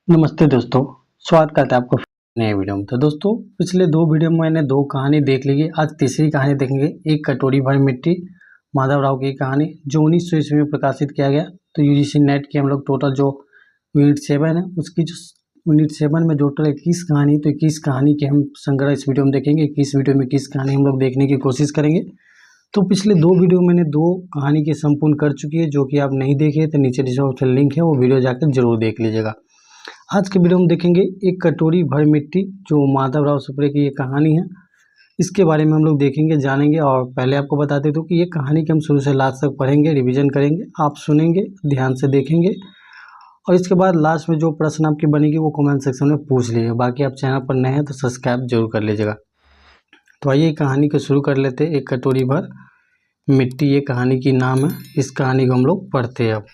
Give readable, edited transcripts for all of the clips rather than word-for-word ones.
नमस्ते दोस्तों, स्वागत करता है आपको नए वीडियो में। तो दोस्तों, पिछले दो वीडियो में मैंने दो कहानी देख ली है। आज तीसरी कहानी देखेंगे, एक कटोरी भर मिट्टी, माधव राव की कहानी, जो 1900 ईस्वी में प्रकाशित किया गया। तो यूजीसी नेट की हम लोग टोटल जो यूनिट 7 है, उसकी जो यूनिट 7 में टोटल 21 कहानी, तो 21 कहानी के हम संग्रह इस वीडियो में देखेंगे। 21 वीडियो में 21 कहानी हम लोग देखने की कोशिश करेंगे। तो पिछले दो वीडियो मैंने दो कहानी के संपूर्ण कर चुकी है, जो कि आप नहीं देखे तो नीचे डिस्क्रिप्शन लिंक है, वो वीडियो जाकर जरूर देख लीजिएगा। आज के वीडियो में देखेंगे एक कटोरी भर मिट्टी, जो माधव राव सुप्रे की ये कहानी है। इसके बारे में हम लोग देखेंगे, जानेंगे। और पहले आपको बता देता हूँ कि ये कहानी के हम शुरू से लास्ट तक पढ़ेंगे, रिवीजन करेंगे, आप सुनेंगे, ध्यान से देखेंगे। और इसके बाद लास्ट में जो प्रश्न आपकी बनेगी वो कमेंट सेक्शन में पूछ लीजिएगा। बाकी आप चैनल पर नए हैं तो सब्सक्राइब जरूर कर लीजिएगा। तो आइए कहानी को शुरू कर लेते हैं। एक कटोरी भर मिट्टी, ये कहानी की नाम है। इस कहानी को हम लोग पढ़ते हैं। अब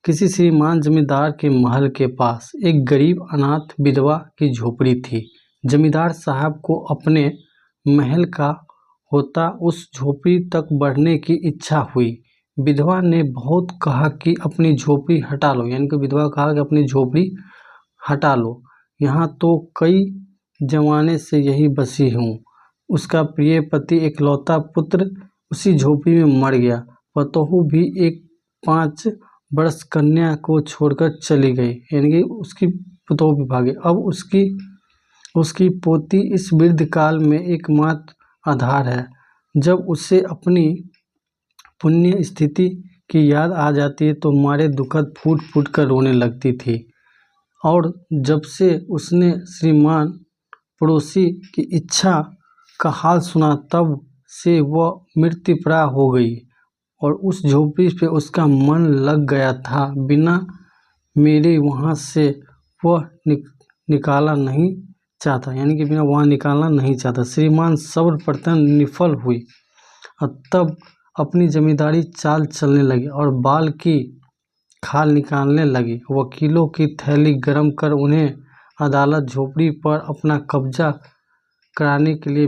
किसी श्रीमान जमींदार के महल के पास एक गरीब अनाथ विधवा की झोपड़ी थी। जमींदार साहब को अपने महल का होता उस झोपड़ी तक बढ़ने की इच्छा हुई। विधवा ने बहुत कहा कि अपनी झोपड़ी हटा लो, यानी कि विधवा कहा कि अपनी झोपड़ी हटा लो, यहाँ तो कई जमाने से यही बसी हूँ। उसका प्रिय पति इकलौता पुत्र उसी झोपड़ी में मर गया। पतोहू भी एक 5 वर्ष कन्या को छोड़कर चली गई, यानी कि उसकी पतोहू भी भागे। अब उसकी पोती इस वृद्ध काल में एकमात्र आधार है। जब उसे अपनी पुण्य स्थिति की याद आ जाती है तो मारे दुखद फूट फूट कर रोने लगती थी। और जब से उसने श्रीमान पड़ोसी की इच्छा का हाल सुना, तब से वह मृत्युप्राय हो गई। और उस झोपड़ी पे उसका मन लग गया था। बिना मेरे वहाँ से वह निकाला नहीं चाहता, यानी कि बिना वहाँ निकालना नहीं चाहता। श्रीमान सर्वप्रथम निफल हुई और तब अपनी जमींदारी चाल चलने लगी और बाल की खाल निकालने लगी। वकीलों की थैली गरम कर उन्हें अदालत झोपड़ी पर अपना कब्जा कराने के लिए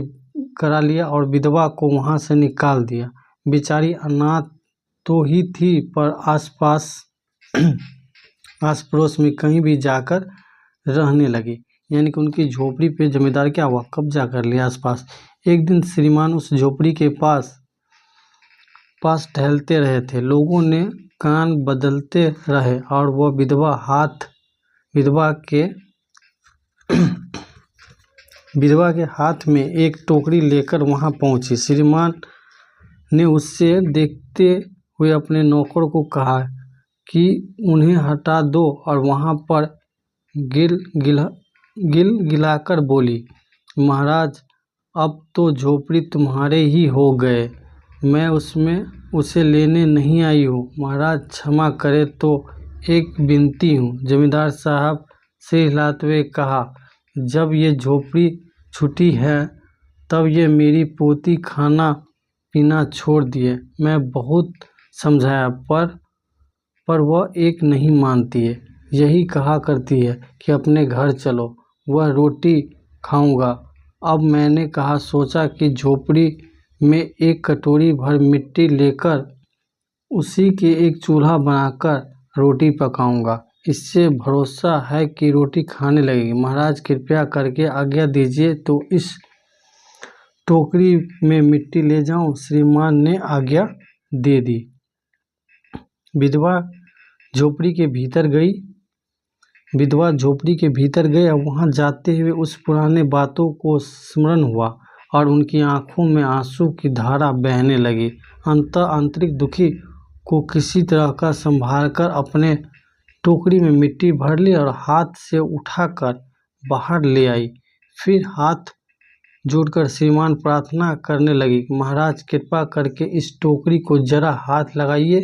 करा लिया और विधवा को वहाँ से निकाल दिया। बेचारी अनाथ तो ही थी, पर आस पड़ोस में कहीं भी जाकर रहने लगी, यानी कि उनकी झोपड़ी पे जमींदार क्या हुआ, कब्जा कर लिया आसपास। एक दिन श्रीमान उस झोपड़ी के पास टहलते रहे थे। लोगों ने कान बदलते रहे और वह विधवा के हाथ में एक टोकरी लेकर वहां पहुंची। श्रीमान ने उससे देखते हुए अपने नौकर को कहा कि उन्हें हटा दो, और वहां पर गिलाकर बोली, महाराज, अब तो झोपड़ी तुम्हारे ही हो गए, मैं उसे लेने नहीं आई हूँ। महाराज क्षमा करे तो एक विनती हूँ। जमींदार साहब से हिलाते हुए कहा, जब ये झोपड़ी छूटी है तब ये मेरी पोती खाना पीना छोड़ दिए। मैं बहुत समझाया, पर वह एक नहीं मानती है। यही कहा करती है कि अपने घर चलो, वह रोटी खाऊंगा। अब मैंने सोचा कि झोपड़ी में एक कटोरी भर मिट्टी लेकर उसी के एक चूल्हा बनाकर रोटी पकाऊंगा। इससे भरोसा है कि रोटी खाने लगेगी। महाराज कृपया करके आज्ञा दीजिए तो इस टोकरी में मिट्टी ले जाऊं। श्रीमान ने आज्ञा दे दी। विधवा झोपड़ी के भीतर गई और वहां जाते हुए उस पुराने बातों को स्मरण हुआ और उनकी आंखों में आंसू की धारा बहने लगी। अंततः आंतरिक दुखी को किसी तरह का संभालकर अपने टोकरी में मिट्टी भर ली और हाथ से उठाकर बाहर ले आई। फिर हाथ जोड़कर श्रीमान प्रार्थना करने लगी, महाराज कृपा करके इस टोकरी को जरा हाथ लगाइए,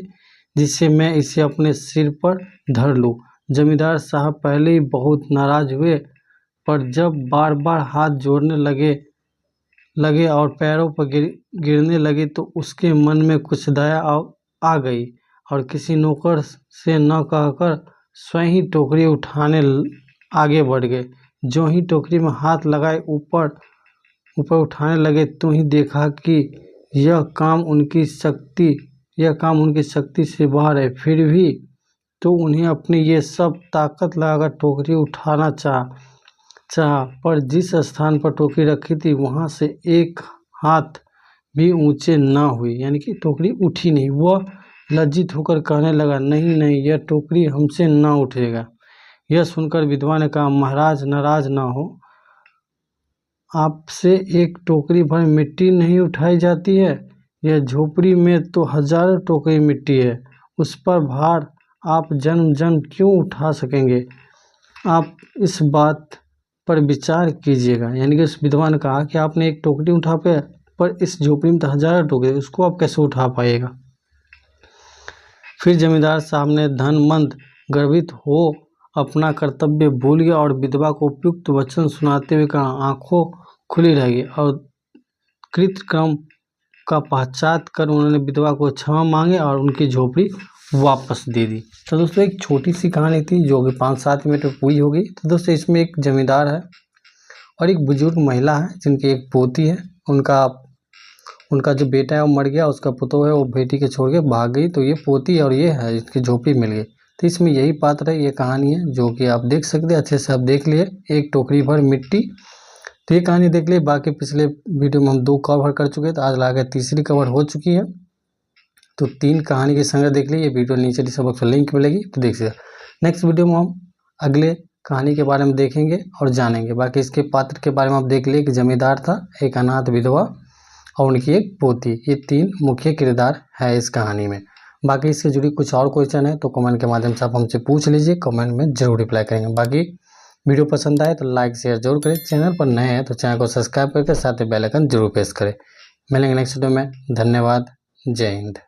जिससे मैं इसे अपने सिर पर धर लूं। जमींदार साहब पहले ही बहुत नाराज हुए, पर जब बार बार हाथ जोड़ने लगे और पैरों पर गिरने लगे तो उसके मन में कुछ दया आ गई और किसी नौकर से न कहकर स्वयं ही टोकरी उठाने आगे बढ़ गए। जो ही टोकरी में हाथ लगाए ऊपर उठाने लगे तो ही देखा कि यह काम उनकी शक्ति से बाहर है। फिर भी तो उन्हें अपनी ये सब ताकत लगाकर टोकरी उठाना चाहा, पर जिस स्थान पर टोकरी रखी थी वहाँ से एक हाथ भी ऊंचे न हुई, यानी कि टोकरी उठी नहीं। वह लज्जित होकर कहने लगा, नहीं नहीं, यह टोकरी हमसे न उठेगा। यह सुनकर विधवा ने कहा, महाराज नाराज न हो, आपसे एक टोकरी भर मिट्टी नहीं उठाई जाती है। यह झोपड़ी में तो हजारों टोकरी मिट्टी है, उस पर भार आप जन्म जन्म क्यों उठा सकेंगे? आप इस बात पर विचार कीजिएगा। यानी कि उस विधवा ने कहा कि आपने एक टोकरी उठा पाया, पर इस झोपड़ी में तो हजारों टोकरी, उसको आप कैसे उठा पाएगा? फिर जमींदार साहब ने धनमंद गर्वित हो अपना कर्तव्य भूल गया और विधवा को उपयुक्त वचन सुनाते हुए कहा, आंखों खुली रहेगी। और कृतक्रम का पश्चात कर उन्होंने विधवा को क्षमा मांगे और उनकी झोपड़ी वापस दे दी। तो दोस्तों एक छोटी सी कहानी थी जो कि 5-7 मिनट में पूरी होगी। तो दोस्तों इसमें एक जमींदार है और एक बुजुर्ग महिला है जिनकी एक पोती है। उनका जो बेटा है वो मर गया, उसका पुतोह है वो बेटी के छोड़ के भाग गई। तो ये पोती और ये है इसकी झोपड़ी मिल गई। तो इसमें यही पात्र है, ये कहानी है जो कि आप देख सकते हैं। अच्छे से आप देख लिए, एक टोकरी भर मिट्टी। तो ये कहानी देख लिए। बाकी पिछले वीडियो में हम 2 कवर कर चुके हैं, तो आज लाकर तीसरी कवर हो चुकी है। तो 3 कहानी की संग्रह देख ली। ये वीडियो नीचे डिस्क्रिप्शन लिंक मिलेगी, तो देख सकते। नेक्स्ट वीडियो में हम अगले कहानी के बारे में देखेंगे और जानेंगे। बाकी इसके पात्र के बारे में आप देख लिए कि जमींदार था, एक अनाथ विधवा और उनकी एक पोती। ये 3 मुख्य किरदार है इस कहानी में। बाकी इससे जुड़ी कुछ और क्वेश्चन है तो कमेंट के माध्यम से आप हमसे पूछ लीजिए, कमेंट में जरूर रिप्लाई करेंगे। बाकी वीडियो पसंद आए तो लाइक शेयर जरूर करें। चैनल पर नए हैं तो चैनल को सब्सक्राइब करके साथ ही बेल आइकन जरूर प्रेस करें। मिलेंगे नेक्स्ट वीडियो में। धन्यवाद। जय हिंद।